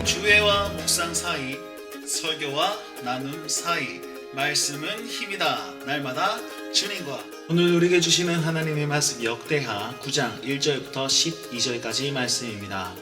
주회와 묵상 사이, 설교와 나눔 사이, 말씀은 힘이다. 날마다 주님과. 오늘 우리에게 주시는 하나님의 말씀 역대하 9장 1절부터 12절까지 말씀입니다.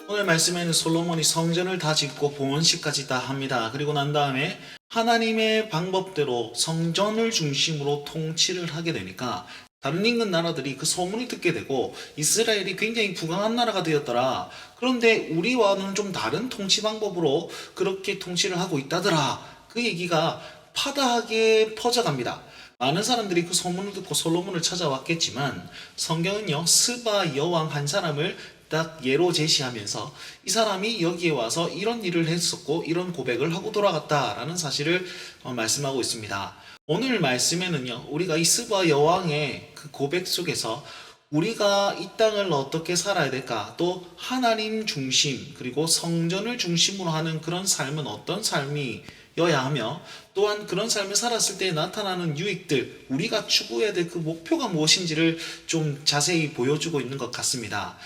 오늘 말씀에는 솔로몬이 성전을 다 짓고 봉헌식까지 다 합니다. 그리고 난 다음에 하나님의 방법대로 성전을 중심으로 통치를 하게 되니까 다른 인근 나라들이 그 소문을 듣게 되고 이스라엘이 굉장히 부강한 나라가 되었더라. 그런데 우리와는 좀 다른 통치 방법으로 그렇게 통치를 하고 있다더라. 그 얘기가 파다하게 퍼져갑니다. 많은 사람들이 그 소문을 듣고 솔로몬을 찾아왔겠지만 성경은요, 스바 여왕 한 사람을 딱 예로 제시하면서 이 사람이 여기에 와서 이런 일을 했었고 이런 고백을 하고 돌아갔다라는 사실을 말씀하고 있습니다. 오늘 말씀에는요, 우리가 이 스바 여왕의 그 고백 속에서 우리가 이 땅을 어떻게 살아야 될까, 또 하나님 중심 그리고 성전을 중심으로 하는 그런 삶은 어떤 삶이어야 하며, 또한 그런 삶을 살았을 때 나타나는 유익들, 우리가 추구해야 될 그 목표가 무엇인지를 좀 자세히 보여주고 있는 것 같습니다.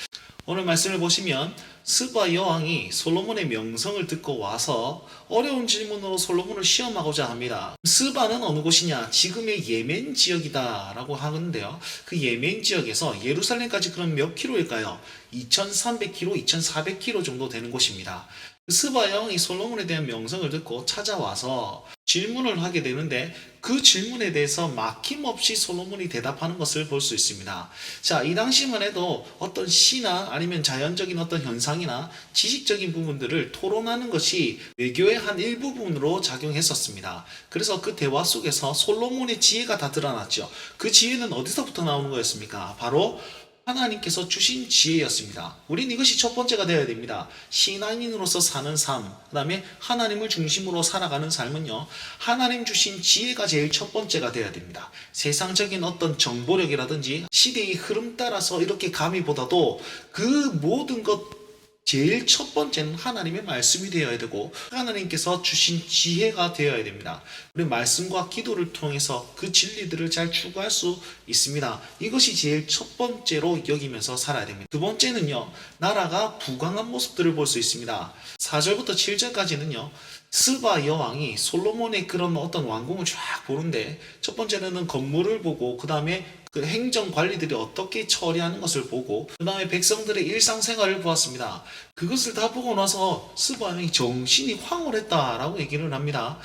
오늘 말씀을 보시면 스바 여왕이 솔로몬의 명성을 듣고 와서 어려운 질문으로 솔로몬을 시험하고자 합니다. 스바는 어느 곳이냐? 지금의 예멘 지역이다 라고 하는데요, 그 예멘 지역에서 예루살렘까지 그럼 몇 킬로일까요? 2300km, 2400km 정도 되는 곳입니다. 스바 여왕이 솔로몬에 대한 명성을 듣고 찾아와서 질문을 하게 되는데, 그 질문에 대해서 막힘없이 솔로몬이 대답하는 것을 볼 수 있습니다. 자, 이 당시만 해도 어떤 시나 아니면 자연적인 어떤 현상이나 지식적인 부분들을 토론하는 것이 외교의 한 일부분으로 작용했었습니다. 그래서 그 대화 속에서 솔로몬의 지혜가 다 드러났죠. 그 지혜는 어디서부터 나오는 거였습니까? 바로 하나님께서 주신 지혜였습니다. 우린 이것이 첫 번째가 되어야 됩니다. 신앙인으로서 사는 삶, 그 다음에 하나님을 중심으로 살아가는 삶은요, 하나님 주신 지혜가 제일 첫 번째가 되어야 됩니다. 세상적인 어떤 정보력이라든지 시대의 흐름 따라서 이렇게 감히보다도 그 모든 것 제일 첫 번째는 하나님의 말씀이 되어야 되고 하나님께서 주신 지혜가 되어야 됩니다. 우리 말씀과 기도를 통해서 그 진리들을 잘 추구할 수 있습니다. 이것이 제일 첫 번째로 여기면서 살아야 됩니다. 두 번째는요, 나라가 부강한 모습들을 볼 수 있습니다. 4절부터 7절까지는요, 스바 여왕이 솔로몬의 그런 어떤 왕궁을 쫙 보는데, 첫 번째는 건물을 보고, 그 다음에 그 행정 관리들이 어떻게 처리하는 것을 보고, 그 다음에 백성들의 일상생활을 보았습니다. 그것을 다 보고 나서 스바 여왕이 정신이 황홀했다라고 얘기를 합니다.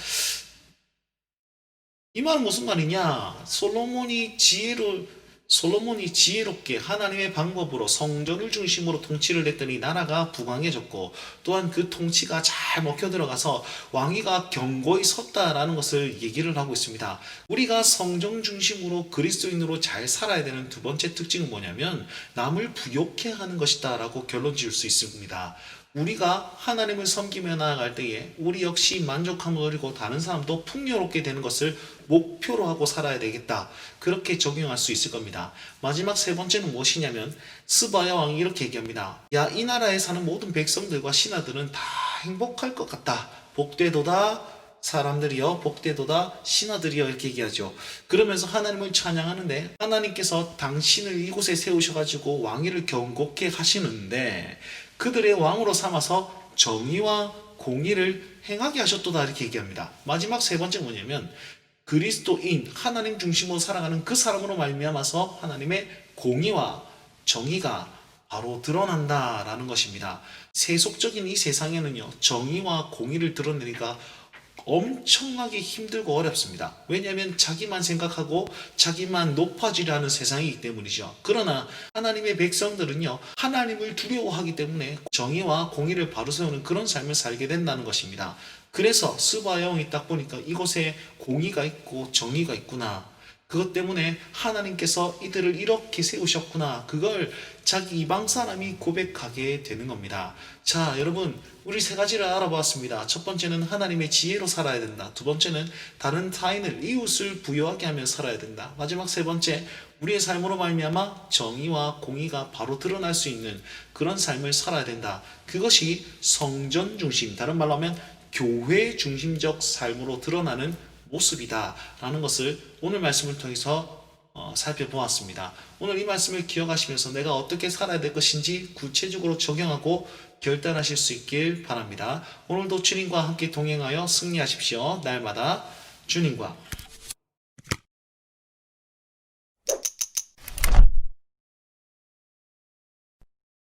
이 말은 무슨 말이냐? 솔로몬이 지혜롭게 하나님의 방법으로 성전을 중심으로 통치를 했더니 나라가 부강해졌고, 또한 그 통치가 잘 먹혀 들어가서 왕위가 견고히 섰다라는 것을 얘기를 하고 있습니다. 우리가 성전 중심으로 그리스도인으로 잘 살아야 되는 두 번째 특징은 뭐냐면 남을 부욕해 하는 것이다 라고 결론 지을 수 있습니다. 우리가 하나님을 섬기며 나아갈 때에 우리 역시 만족함을 누리고 다른 사람도 풍요롭게 되는 것을 목표로 하고 살아야 되겠다, 그렇게 적용할 수 있을 겁니다. 마지막 세 번째는 무엇이냐면 스바 여왕이 이렇게 얘기합니다. 야, 이 나라에 사는 모든 백성들과 신하들은 다 행복할 것 같다. 복되도다 사람들이여, 복되도다 신하들이여, 이렇게 얘기하죠. 그러면서 하나님을 찬양하는데, 하나님께서 당신을 이곳에 세우셔가지고 왕위를 견고케 하시는데 그들의 왕으로 삼아서 정의와 공의를 행하게 하셨도다, 이렇게 얘기합니다. 마지막 세 번째는 뭐냐면 그리스도인, 하나님 중심으로 살아가는 그 사람으로 말미암아서 하나님의 공의와 정의가 바로 드러난다라는 것입니다. 세속적인 이 세상에는요, 정의와 공의를 드러내기가 엄청나게 힘들고 어렵습니다. 왜냐하면 자기만 생각하고 자기만 높아지려는 세상이기 때문이죠. 그러나 하나님의 백성들은요, 하나님을 두려워하기 때문에 정의와 공의를 바로 세우는 그런 삶을 살게 된다는 것입니다. 그래서 스바 여왕이 딱 보니까 이곳에 공의가 있고 정의가 있구나, 그것 때문에 하나님께서 이들을 이렇게 세우셨구나, 그걸 자기 이방 사람이 고백하게 되는 겁니다. 자, 여러분, 우리 세 가지를 알아보았습니다. 첫 번째는 하나님의 지혜로 살아야 된다. 두 번째는 다른 타인을, 이웃을 부여하게 하며 살아야 된다. 마지막 세 번째, 우리의 삶으로 말미암아 정의와 공의가 바로 드러날 수 있는 그런 삶을 살아야 된다. 그것이 성전 중심, 다른 말로 하면 교회 중심적 삶으로 드러나는 모습이다 라는 것을 오늘 말씀을 통해서 살펴보았습니다. 오늘 이 말씀을 기억하시면서 내가 어떻게 살아야 될 것인지 구체적으로 적용하고 결단하실 수 있길 바랍니다. 오늘도 주님과 함께 동행하여 승리하십시오. 날마다 주님과